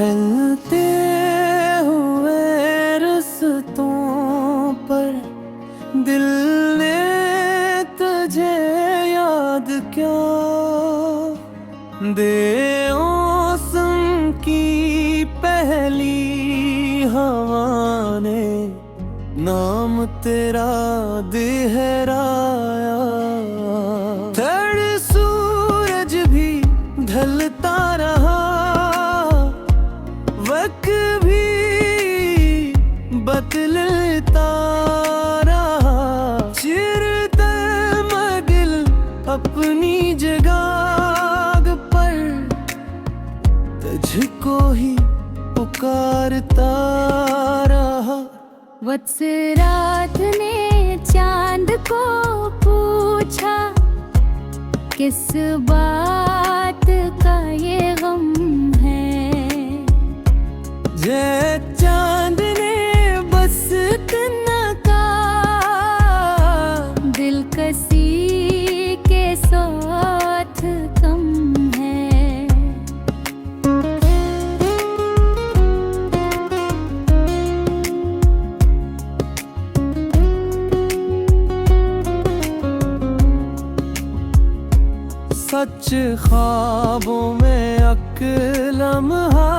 चलते हुए रास्तों पर दिल ने तुझे याद क्या दे मौसम की पहली हवा ने नाम तेरा दोहराया। थड़ सूरज भी ढलता रहा, वक्त भी बदलता रहा, चिरता दिल अपनी जगह पर तुझको ही पुकारता रहा। वत्स रात ने चांद को पूछा, किस बात का ये गम है। जय चांद ने बस इतना कहा, दिलकशी के साथ कम है। सच ख्वाबों में एक लम्हा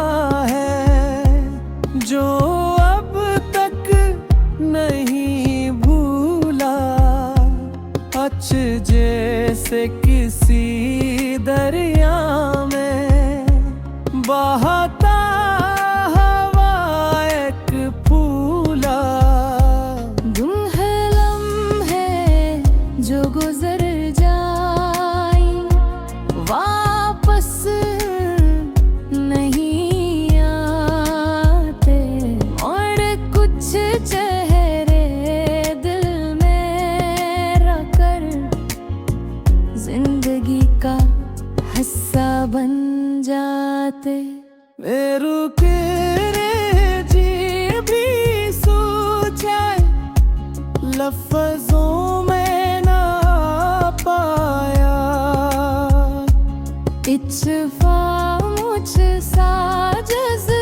है जो अब तक नहीं भूला। अच जैसे किसी दरिया में बहता हवा एक फूला। दुल्हन है जो गुजर जाए वापस नहीं आते, और कुछ चेहरे दिल में रखकर जिंदगी का हिस्सा बन जाते। मेरू के जी भी सोचा लफ्जों में ना पाया। इत्तेफाक मुझ सा जज्बा